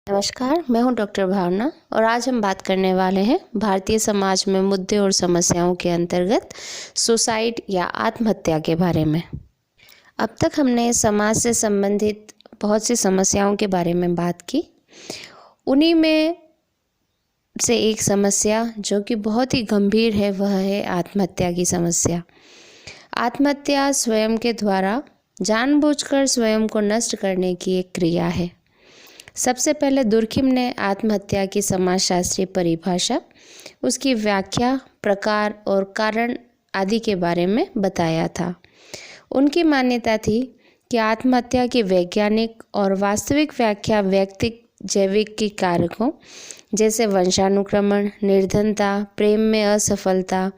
नमस्कार, मैं हूं डॉक्टर भावना और आज हम बात करने वाले हैं भारतीय समाज में मुद्दे और समस्याओं के अंतर्गत सुसाइड या आत्महत्या के बारे में। अब तक हमने समाज से संबंधित बहुत सी समस्याओं के बारे में बात की। उन्हीं में से एक समस्या जो कि बहुत ही गंभीर है वह है आत्महत्या की समस्या। आत्महत्या स्वयं के द्वारा जानबूझकर स्वयं को नष्ट करने की एक क्रिया है। सबसे पहले दुर्खिम ने आत्महत्या की समाजशास्त्रीय परिभाषा, उसकी व्याख्या, प्रकार और कारण आदि के बारे में बताया था। उनकी मान्यता थी कि आत्महत्या की वैज्ञानिक और वास्तविक व्याख्या व्यक्तिक जैविक की कारकों जैसे वंशानुक्रमण, निर्धनता, प्रेम में असफलता,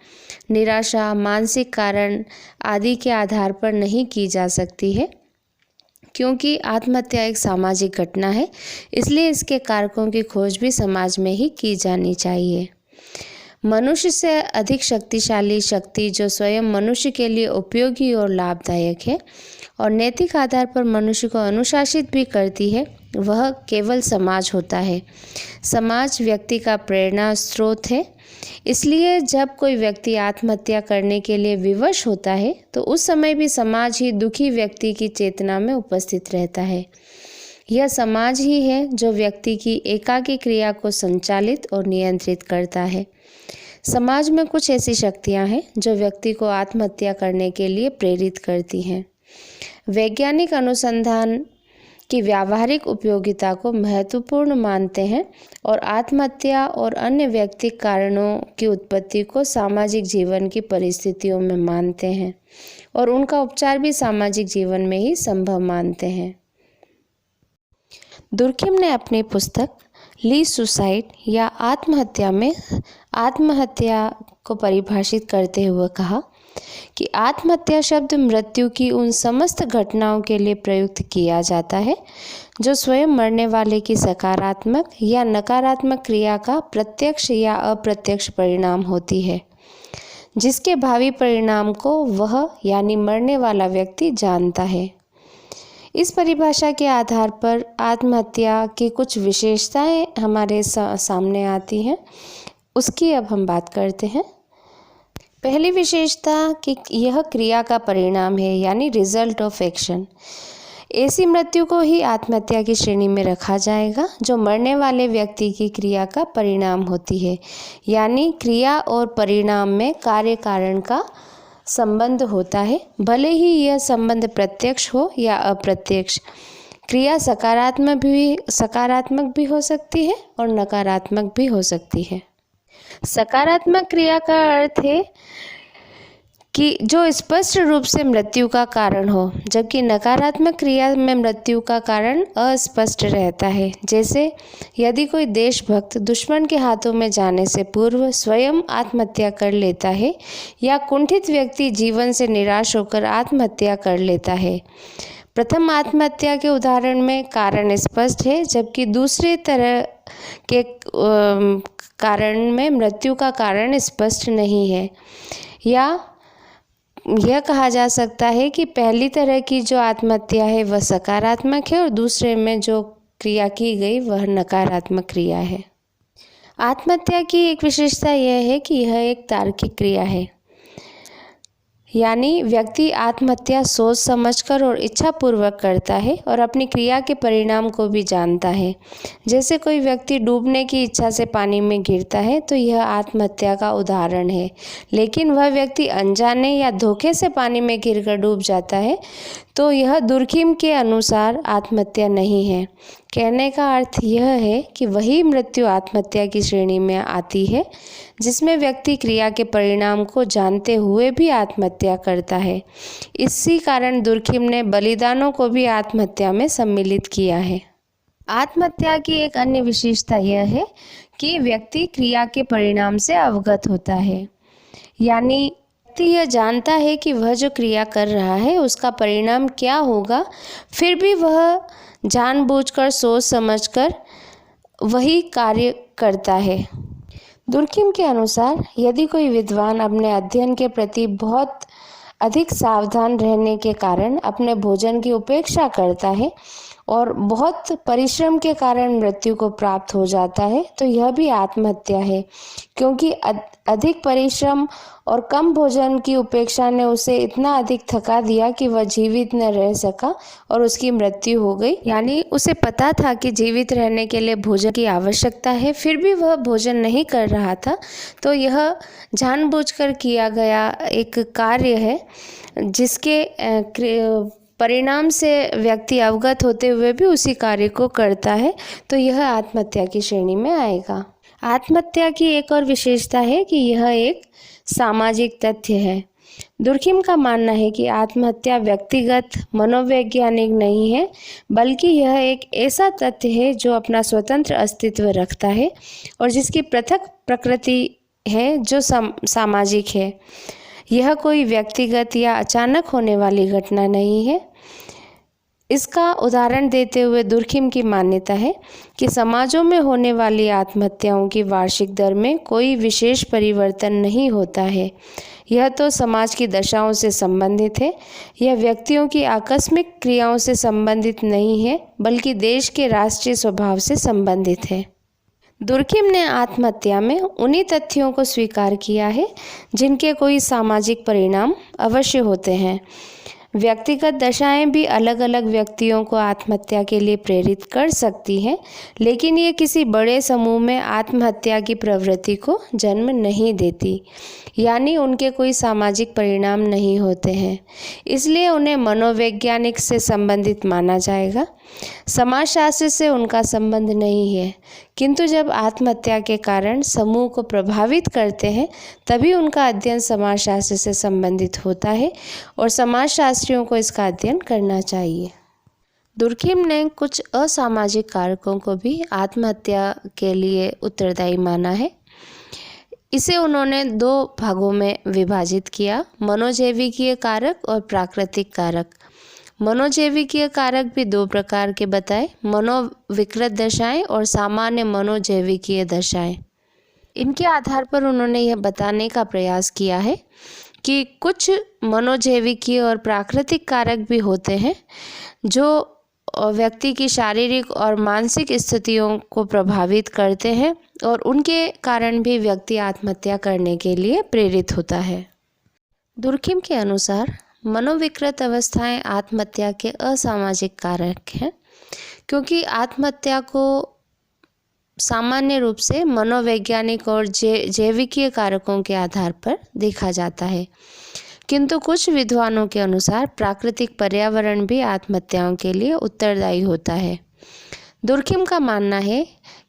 निराशा, मानसिक कारण आदि के आधार पर नहीं की जा सकती है, क्योंकि आत्महत्या एक सामाजिक घटना है, इसलिए इसके कारकों की खोज भी समाज में ही की जानी चाहिए। मनुष्य से अधिक शक्तिशाली शक्ति जो स्वयं मनुष्य के लिए उपयोगी और लाभदायक है और नैतिक आधार पर मनुष्य को अनुशासित भी करती है, वह केवल समाज होता है। समाज व्यक्ति का प्रेरणा स्रोत है। इसलिए जब कोई व्यक्ति आत्महत्या करने के लिए विवश होता है तो उस समय भी समाज ही दुखी व्यक्ति की चेतना में उपस्थित रहता है। यह समाज ही है जो व्यक्ति की एकाकी क्रिया को संचालित और नियंत्रित करता है। समाज में कुछ ऐसी शक्तियां हैं जो व्यक्ति को आत्महत्या करने के लिए प्रेरित करती हैं। वैज्ञानिक अनुसंधान की व्यावहारिक उपयोगिता को महत्वपूर्ण मानते हैं और आत्महत्या और अन्य व्यक्तिगत कारणों की उत्पत्ति को सामाजिक जीवन की परिस्थितियों में मानते हैं और उनका उपचार भी सामाजिक जीवन में ही संभव मानते हैं। दुर्खिम ने अपनी पुस्तक ली सुसाइड या आत्महत्या में आत्महत्या को परिभाषित करते हुए कहा कि आत्महत्या शब्द मृत्यु की उन समस्त घटनाओं के लिए प्रयुक्त किया जाता है जो स्वयं मरने वाले की सकारात्मक या नकारात्मक क्रिया का प्रत्यक्ष या अप्रत्यक्ष परिणाम होती है, जिसके भावी परिणाम को वह यानी मरने वाला व्यक्ति जानता है। इस परिभाषा के आधार पर आत्महत्या की कुछ विशेषताएं हमारे सामने आती हैं, उसकी अब हम बात करते हैं। पहली विशेषता कि यह क्रिया का परिणाम है यानी रिजल्ट ऑफ एक्शन। ऐसी मृत्यु को ही आत्महत्या की श्रेणी में रखा जाएगा जो मरने वाले व्यक्ति की क्रिया का परिणाम होती है, यानी क्रिया और परिणाम में कार्य कारण का संबंध होता है, भले ही यह संबंध प्रत्यक्ष हो या अप्रत्यक्ष। क्रिया सकारात्मक भी हो सकती है और नकारात्मक भी हो सकती है। सकारात्मक क्रिया का अर्थ है कि जो स्पष्ट रूप से मृत्यु का कारण हो, जबकि नकारात्मक क्रिया में मृत्यु का कारण अस्पष्ट रहता है। जैसे यदि कोई देशभक्त दुश्मन के हाथों में जाने से पूर्व स्वयं आत्महत्या कर लेता है या कुंठित व्यक्ति जीवन से निराश होकर आत्महत्या कर लेता है। प्रथम आत्महत्या के उदाहरण में कारण स्पष्ट है, जबकि दूसरे तरह के कारण में मृत्यु का कारण स्पष्ट नहीं है। या यह कहा जा सकता है कि पहली तरह की जो आत्महत्या है वह सकारात्मक है और दूसरे में जो क्रिया की गई वह नकारात्मक क्रिया है। आत्महत्या की एक विशेषता यह है कि यह एक तार्किक क्रिया है, यानी व्यक्ति आत्महत्या सोच समझकर और इच्छापूर्वक करता है और अपनी क्रिया के परिणाम को भी जानता है। जैसे कोई व्यक्ति डूबने की इच्छा से पानी में गिरता है तो यह आत्महत्या का उदाहरण है, लेकिन वह व्यक्ति अनजाने या धोखे से पानी में गिरकर डूब जाता है तो यह दुर्खिम के अनुसार आत्महत्या नहीं है। कहने का अर्थ यह है कि वही मृत्यु आत्महत्या की श्रेणी में आती है जिसमें व्यक्ति क्रिया के परिणाम को जानते हुए भी आत्महत्या करता है। इसी कारण दुर्खिम ने बलिदानों को भी आत्महत्या में सम्मिलित किया है। आत्महत्या की एक अन्य विशेषता यह है कि व्यक्ति क्रिया के परिणाम से अवगत होता है, यानी व्यक्ति यह जानता है कि वह जो क्रिया कर रहा है उसका परिणाम क्या होगा, फिर भी वह जानबूझकर सोच समझकर वही कार्य करता है। दुर्खिम के अनुसार यदि कोई विद्वान अपने अध्ययन के प्रति बहुत अधिक सावधान रहने के कारण अपने भोजन की उपेक्षा करता है और बहुत परिश्रम के कारण मृत्यु को प्राप्त हो जाता है, तो यह भी आत्महत्या है, क्योंकि अधिक परिश्रम और कम भोजन की उपेक्षा ने उसे इतना अधिक थका दिया कि वह जीवित न रह सका और उसकी मृत्यु हो गई। यानी उसे पता था कि जीवित रहने के लिए भोजन की आवश्यकता है, फिर भी वह भोजन नहीं कर रहा था। तो यह जानबूझकर किया गया एक कार्य है, जिसके परिणाम से व्यक्ति अवगत होते हुए भी उसी कार्य को करता है, तो यह आत्महत्या की श्रेणी में आएगा। आत्महत्या की एक और विशेषता है कि यह एक सामाजिक तथ्य है। दुर्खिम का मानना है कि आत्महत्या व्यक्तिगत मनोवैज्ञानिक नहीं है, बल्कि यह एक ऐसा तथ्य है जो अपना स्वतंत्र अस्तित्व रखता है और जिसकी पृथक प्रकृति है जो सामाजिक है। यह कोई व्यक्तिगत या अचानक होने वाली घटना नहीं है। इसका उदाहरण देते हुए दुर्खिम की मान्यता है कि समाजों में होने वाली आत्महत्याओं की वार्षिक दर में कोई विशेष परिवर्तन नहीं होता है। यह तो समाज की दशाओं से संबंधित है। यह व्यक्तियों की आकस्मिक क्रियाओं से संबंधित नहीं है, बल्कि देश के राष्ट्रीय स्वभाव से संबंधित है। दुर्खिम ने आत्महत्या में उन्हीं तथ्यों को स्वीकार किया है जिनके कोई सामाजिक परिणाम अवश्य होते हैं। व्यक्तिगत दशाएं भी अलग अलग व्यक्तियों को आत्महत्या के लिए प्रेरित कर सकती हैं, लेकिन ये किसी बड़े समूह में आत्महत्या की प्रवृत्ति को जन्म नहीं देती, यानी उनके कोई सामाजिक परिणाम नहीं होते हैं, इसलिए उन्हें मनोवैज्ञानिक से संबंधित माना जाएगा। समाजशास्त्र से उनका संबंध नहीं है, किंतु जब आत्महत्या के कारण समूह को प्रभावित करते हैं तभी उनका अध्ययन समाजशास्त्र से संबंधित होता है और समाजशास्त्रियों को इसका अध्ययन करना चाहिए। दुर्खिम ने कुछ असामाजिक कारकों को भी आत्महत्या के लिए उत्तरदायी माना है। इसे उन्होंने 2 भागों में विभाजित किया, मनोजैविकीय कारक और प्राकृतिक कारक। मनोजैविकीय कारक भी 2 प्रकार के बताए, मनोविकृत दशाएं और सामान्य मनोजैविकीय दशाएं। इनके आधार पर उन्होंने यह बताने का प्रयास किया है कि कुछ मनोजैविकीय और प्राकृतिक कारक भी होते हैं जो व्यक्ति की शारीरिक और मानसिक स्थितियों को प्रभावित करते हैं और उनके कारण भी व्यक्ति आत्महत्या करने के लिए प्रेरित होता है। दुर्खिम के अनुसार मनोविकृत अवस्थाएं आत्महत्या के असामाजिक कारक हैं, क्योंकि आत्महत्या को सामान्य रूप से मनोवैज्ञानिक और जैविकीय कारकों के आधार पर देखा जाता है, किंतु कुछ विद्वानों के अनुसार प्राकृतिक पर्यावरण भी आत्महत्याओं के लिए उत्तरदायी होता है। दुर्खिम का मानना है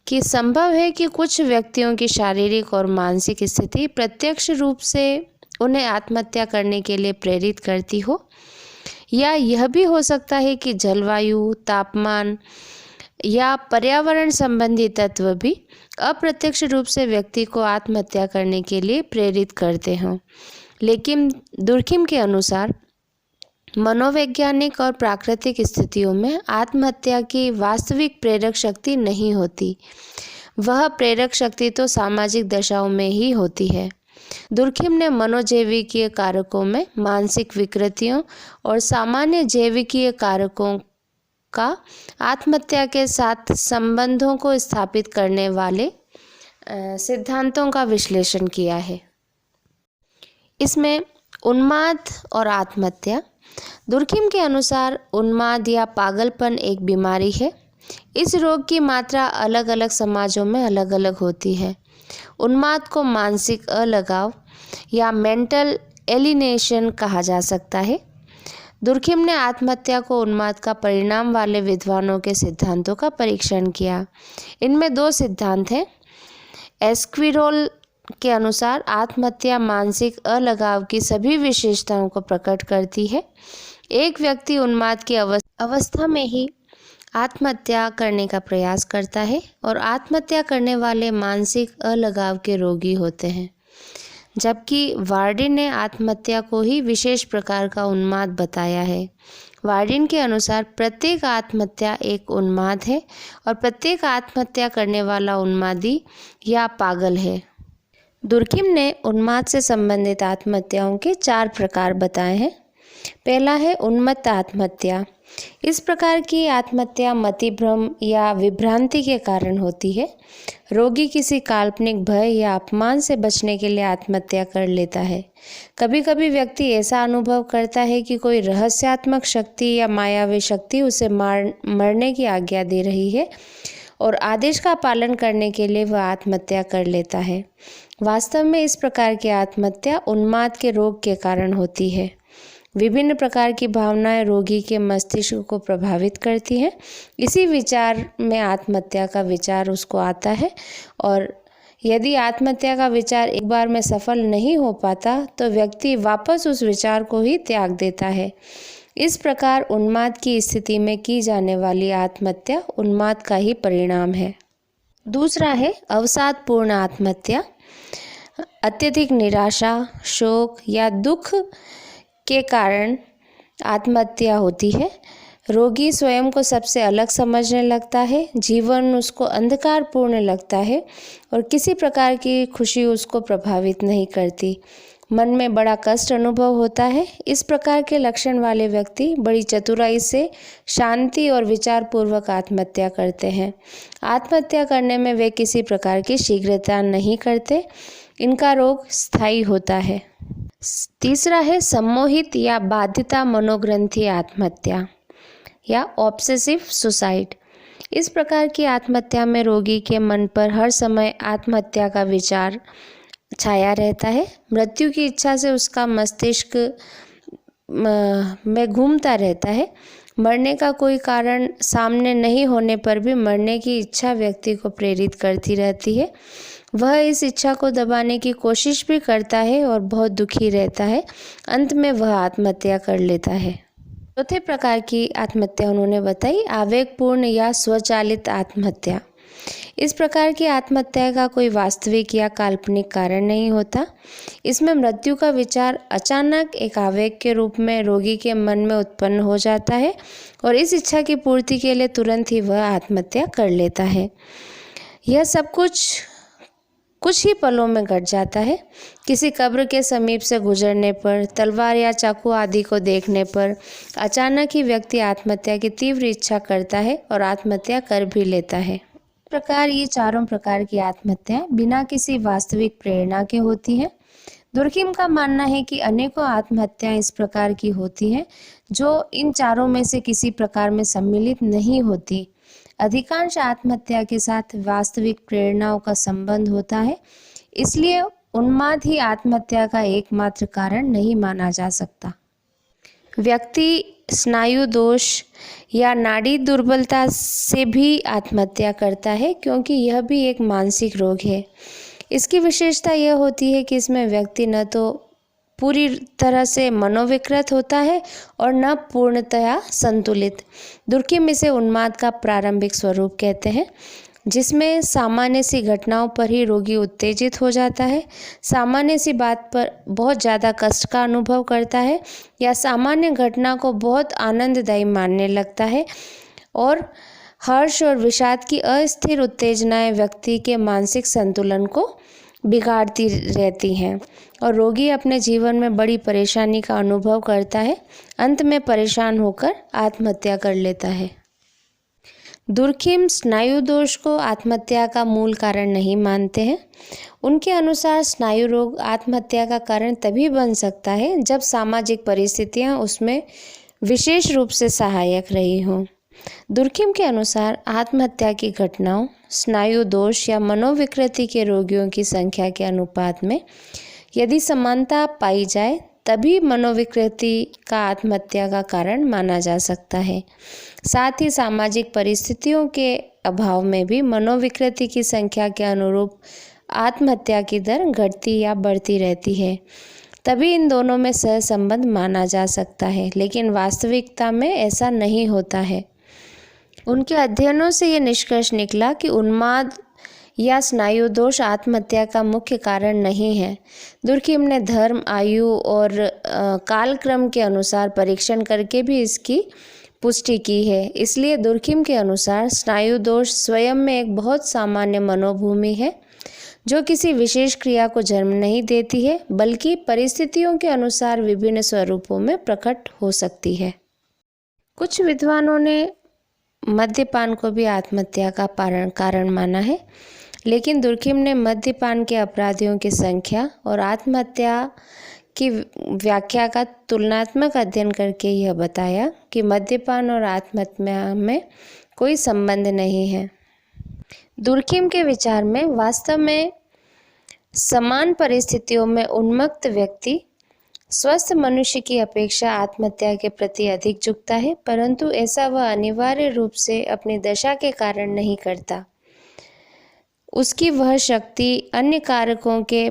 कि संभव है कि कुछ व्यक्तियों की शारीरिक और मानसिक स्थिति प्रत्यक्ष रूप से उन्हें आत्महत्या करने के लिए प्रेरित करती हो, या यह भी हो सकता है कि जलवायु, तापमान या पर्यावरण संबंधी तत्व भी अप्रत्यक्ष रूप से व्यक्ति को आत्महत्या करने के लिए प्रेरित करते हों। लेकिन दुर्खिम के अनुसार मनोवैज्ञानिक और प्राकृतिक स्थितियों में आत्महत्या की वास्तविक प्रेरक शक्ति नहीं होती। वह प्रेरक शक्ति तो सामाजिक दशाओं में ही होती है। दुर्खिम ने मनोजैविकीय कारकों में मानसिक विकृतियों और सामान्य जैविकीय कारकों का आत्महत्या के साथ संबंधों को स्थापित करने वाले सिद्धांतों का विश्लेषण किया है। इसमें उन्माद और आत्महत्या। दुर्खिम के अनुसार उन्माद या पागलपन एक बीमारी है। इस रोग की मात्रा अलग अलग समाजों में अलग अलग होती है। उन्माद को मानसिक अलगाव या मेंटल एलिनेशन कहा जा सकता है। दुर्खिम ने आत्महत्या को उन्माद का परिणाम वाले विद्वानों के सिद्धांतों का परीक्षण किया। इनमें 2 सिद्धांत हैं। एस्क्विरोल के अनुसार आत्महत्या मानसिक अलगाव की सभी विशेषताओं को प्रकट करती है। एक व्यक्ति उन्माद की अवस्था में ही आत्महत्या करने का प्रयास करता है और आत्महत्या करने वाले मानसिक अलगाव के रोगी होते हैं, जबकि वार्डिन ने आत्महत्या को ही विशेष प्रकार का उन्माद बताया है। वार्डिन के अनुसार प्रत्येक आत्महत्या एक उन्माद है और प्रत्येक आत्महत्या करने वाला उन्मादी या पागल है। दुर्खिम ने उन्माद से संबंधित आत्महत्याओं के 4 प्रकार बताए हैं। पहला है उन्मत्त आत्महत्या। इस प्रकार की आत्महत्या मतिभ्रम या विभ्रांति के कारण होती है। रोगी किसी काल्पनिक भय या अपमान से बचने के लिए आत्महत्या कर लेता है। कभी कभी व्यक्ति ऐसा अनुभव करता है कि कोई रहस्यात्मक शक्ति या मायावी शक्ति उसे मरने की आज्ञा दे रही है और आदेश का पालन करने के लिए वह आत्महत्या कर लेता है। वास्तव में इस प्रकार की आत्महत्या उन्माद के रोग के कारण होती है। विभिन्न प्रकार की भावनाएं रोगी के मस्तिष्क को प्रभावित करती हैं। इसी विचार में आत्महत्या का विचार उसको आता है और यदि आत्महत्या का विचार एक बार में सफल नहीं हो पाता तो व्यक्ति वापस उस विचार को ही त्याग देता है। इस प्रकार उन्माद की स्थिति में की जाने वाली आत्महत्या उन्माद का ही परिणाम है। दूसरा है अवसादपूर्ण आत्महत्या। अत्यधिक निराशा, शोक या दुख के कारण आत्महत्या होती है। रोगी स्वयं को सबसे अलग समझने लगता है, जीवन उसको अंधकारपूर्ण लगता है और किसी प्रकार की खुशी उसको प्रभावित नहीं करती। मन में बड़ा कष्ट अनुभव होता है। इस प्रकार के लक्षण वाले व्यक्ति बड़ी चतुराई से शांति और विचारपूर्वक आत्महत्या करते हैं। आत्महत्या करने में वे किसी प्रकार की शीघ्रता नहीं करते। इनका रोग स्थायी होता है। तीसरा है सम्मोहित या बाध्यता मनोग्रंथि आत्महत्या या ऑब्सेसिव सुसाइड। इस प्रकार की आत्महत्या में रोगी के मन पर हर समय आत्महत्या का विचार छाया रहता है। मृत्यु की इच्छा से उसका मस्तिष्क में घूमता रहता है। मरने का कोई कारण सामने नहीं होने पर भी मरने की इच्छा व्यक्ति को प्रेरित करती रहती है। वह इस इच्छा को दबाने की कोशिश भी करता है और बहुत दुखी रहता है। अंत में वह आत्महत्या कर लेता है। चौथे प्रकार की आत्महत्या उन्होंने बताई आवेगपूर्ण या स्वचालित आत्महत्या। इस प्रकार की आत्महत्या का कोई वास्तविक या काल्पनिक कारण नहीं होता। इसमें मृत्यु का विचार अचानक एक आवेग के रूप में रोगी के मन में उत्पन्न हो जाता है और इस इच्छा की पूर्ति के लिए तुरंत ही वह आत्महत्या कर लेता है। यह सब कुछ ही पलों में घट जाता है। किसी कब्र के समीप से गुजरने पर, तलवार या चाकू आदि को देखने पर अचानक ही व्यक्ति आत्महत्या की तीव्र इच्छा करता है और आत्महत्या कर भी लेता है। इस प्रकार ये चारों प्रकार की आत्महत्याएं बिना किसी वास्तविक प्रेरणा के होती हैं। दुर्खिम का मानना है कि अनेकों आत्महत्याएं इस प्रकार की होती हैं जो इन चारों में से किसी प्रकार में सम्मिलित नहीं होती। अधिकांश आत्महत्या के साथ वास्तविक प्रेरणाओं का संबंध होता है, इसलिए उन्माद ही आत्महत्या का एकमात्र कारण नहीं माना जा सकता। व्यक्ति स्नायु दोष या नाड़ी दुर्बलता से भी आत्महत्या करता है क्योंकि यह भी एक मानसिक रोग है। इसकी विशेषता यह होती है कि इसमें व्यक्ति न तो पूरी तरह से मनोविकृत होता है और न पूर्णतया संतुलित। दुर्खिम इसे उन्माद का प्रारंभिक स्वरूप कहते हैं, जिसमें सामान्य सी घटनाओं पर ही रोगी उत्तेजित हो जाता है, सामान्य सी बात पर बहुत ज़्यादा कष्ट का अनुभव करता है या सामान्य घटना को बहुत आनंददायी मानने लगता है और हर्ष और विषाद की अस्थिर उत्तेजनाएं व्यक्ति के मानसिक संतुलन को बिगाड़ती रहती हैं और रोगी अपने जीवन में बड़ी परेशानी का अनुभव करता है। अंत में परेशान होकर आत्महत्या कर लेता है। दुर्खिम स्नायु दोष को आत्महत्या का मूल कारण नहीं मानते हैं। उनके अनुसार स्नायु रोग आत्महत्या का कारण तभी बन सकता है जब सामाजिक परिस्थितियां उसमें विशेष रूप से सहायक रही हों। दुर्खिम के अनुसार आत्महत्या की घटनाओं स्नायु दोष या मनोविकृति के रोगियों की संख्या के अनुपात में यदि समानता पाई जाए तभी मनोविकृति का आत्महत्या का कारण माना जा सकता है। साथ ही सामाजिक परिस्थितियों के अभाव में भी मनोविकृति की संख्या के अनुरूप आत्महत्या की दर घटती या बढ़ती रहती है। तभी इन दोनों में सहसंबंध माना जा सकता है, लेकिन वास्तविकता में ऐसा नहीं होता है। उनके अध्ययनों से ये निष्कर्ष निकला कि उन्माद या स्नायु दोष आत्महत्या का मुख्य कारण नहीं है। दुर्खिम ने धर्म, आयु और कालक्रम के अनुसार परीक्षण करके भी इसकी पुष्टि की है। इसलिए दुर्खिम के अनुसार स्नायु दोष स्वयं में एक बहुत सामान्य मनोभूमि है जो किसी विशेष क्रिया को जन्म नहीं देती है, बल्कि परिस्थितियों के अनुसार विभिन्न स्वरूपों में प्रकट हो सकती है। कुछ विद्वानों ने मद्यपान को भी आत्महत्या का कारण माना है, लेकिन दुर्खिम ने मद्यपान के अपराधियों की संख्या और आत्महत्या की व्याख्या का तुलनात्मक अध्ययन करके यह बताया कि मद्यपान और आत्महत्या में कोई संबंध नहीं है। दुर्खिम के विचार में वास्तव में समान परिस्थितियों में उन्मत्त व्यक्ति स्वस्थ मनुष्य की अपेक्षा आत्महत्या के प्रति अधिक झुकता है, परंतु ऐसा वह अनिवार्य रूप से अपनी दशा के कारण नहीं करता। उसकी वह शक्ति अन्य कारकों के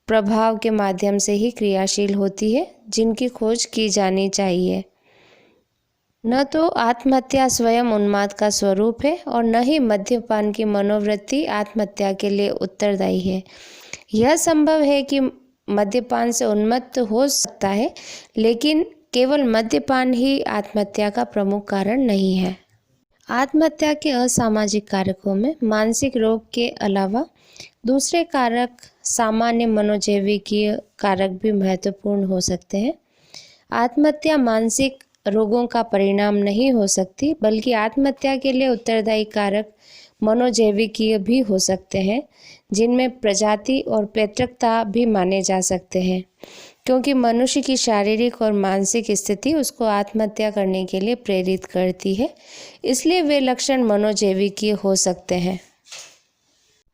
प्रभाव के माध्यम से ही क्रियाशील होती है, जिनकी खोज की जानी चाहिए। न तो आत्महत्या स्वयं उन्माद का स्वरूप है और न ही मद्यपान की मनोवृत्ति आत्महत्या के लिए उत्तरदायी है। यह संभव है कि मद्यपान से उन्मत्त हो सकता है, लेकिन केवल मद्यपान ही आत्महत्या का प्रमुख कारण नहीं है। आत्महत्या के असामाजिक कारकों में मानसिक रोग के अलावा दूसरे कारक सामान्य मनोजैविकीय कारक भी महत्वपूर्ण हो सकते हैं। आत्महत्या मानसिक रोगों का परिणाम नहीं हो सकती, बल्कि आत्महत्या के लिए उत्तरदायी कारक मनोजैविकीय भी हो सकते हैं, जिनमें प्रजाति और पैतृकता भी माने जा सकते हैं, क्योंकि मनुष्य की शारीरिक और मानसिक स्थिति उसको आत्महत्या करने के लिए प्रेरित करती है, इसलिए वे लक्षण मनोजैविकीय हो सकते हैं।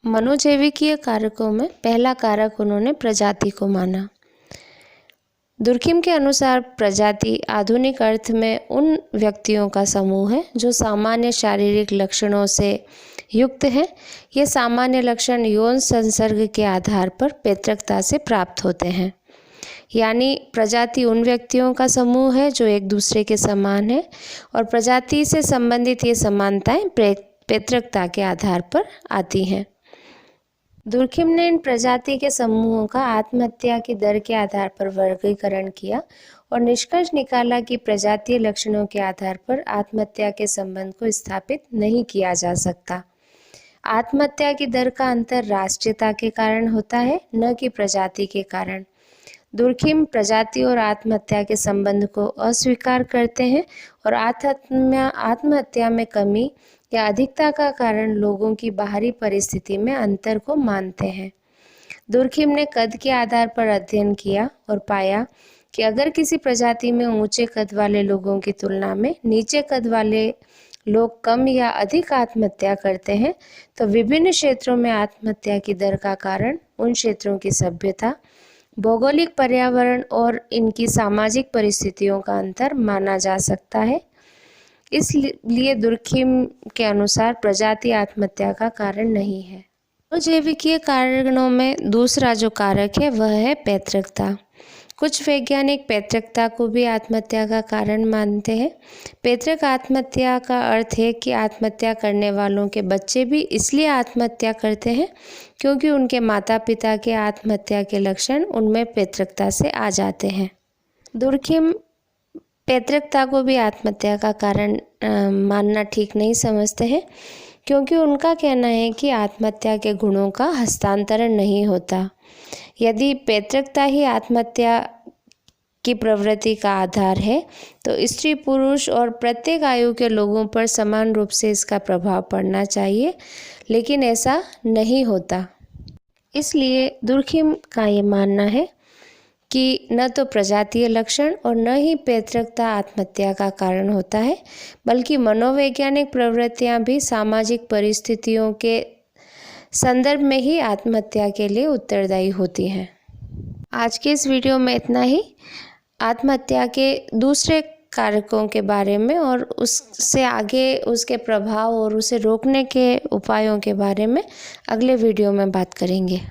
मनोजैविकीय कारकों में पहला कारक उन्होंने प्रजाति को माना। दुर्खिम के अनुसार प्रजाति आधुनिक अर्थ में उन व्यक्तियों का समूह है जो सामान्य शारीरिक लक्षणों से युक्त हैं। ये सामान्य लक्षण यौन संसर्ग के आधार पर पैतृकता से प्राप्त होते हैं। यानी प्रजाति उन व्यक्तियों का समूह है जो एक दूसरे के समान है, और प्रजाति से संबंधित ये समानताएं पैतृकता के आधार पर आती हैं। दुर्खिम ने इन प्रजाति के समूहों का आत्महत्या की दर के आधार पर वर्गीकरण किया और निष्कर्ष निकाला कि प्रजातीय लक्षणों के आधार पर आत्महत्या के संबंध को स्थापित नहीं किया जा सकता। आत्महत्या की दर का अंतर राष्ट्रीयता के कारण होता है, न कि प्रजाति के कारण। दुर्खिम प्रजाति और आत्महत्या के संबंध को अस्वीकार करते हैं और आत्महत्या में कमी या अधिकता का कारण लोगों की बाहरी परिस्थिति में अंतर को मानते हैं। दुर्खिम ने कद के आधार पर अध्ययन किया और पाया कि अगर किसी प्रजाति में ऊंचे कद वाले लोगों की तुलना में नीचे कद वाले लोग कम या अधिक आत्महत्या करते हैं, तो विभिन्न क्षेत्रों में आत्महत्या की दर का कारण उन क्षेत्रों की सभ्यता, भौगोलिक पर्यावरण और इनकी सामाजिक परिस्थितियों का अंतर माना जा सकता है। इसलिए दुर्खिम के अनुसार प्रजाति आत्महत्या का कारण नहीं है। मनोजैविकीय कारणों में दूसरा जो कारक है वह है पैतृकता। कुछ वैज्ञानिक पैतृकता को भी आत्महत्या का कारण मानते हैं। पैतृक आत्महत्या का अर्थ है कि आत्महत्या करने वालों के बच्चे भी इसलिए आत्महत्या करते हैं क्योंकि उनके माता पिता के आत्महत्या के लक्षण उनमें पैतृकता से आ जाते हैं। दुर्खिम पैतृकता को भी आत्महत्या का कारण मानना ठीक नहीं समझते हैं, क्योंकि उनका कहना है कि आत्महत्या के गुणों का हस्तांतरण नहीं होता। यदि पैतृकता ही आत्महत्या की प्रवृत्ति का आधार है, तो स्त्री पुरुष और प्रत्येक आयु के लोगों पर समान रूप से इसका प्रभाव पड़ना चाहिए, लेकिन ऐसा नहीं होता। इसलिए दुर्खिम का ये मानना है कि न तो प्रजातीय लक्षण और न ही पैतृकता आत्महत्या का कारण होता है, बल्कि मनोवैज्ञानिक प्रवृत्तियां भी सामाजिक परिस्थितियों के संदर्भ में ही आत्महत्या के लिए उत्तरदायी होती हैं। आज के इस वीडियो में इतना ही। आत्महत्या के दूसरे कारकों के बारे में और उससे आगे उसके प्रभाव और उसे रोकने के उपायों के बारे में अगले वीडियो में बात करेंगे।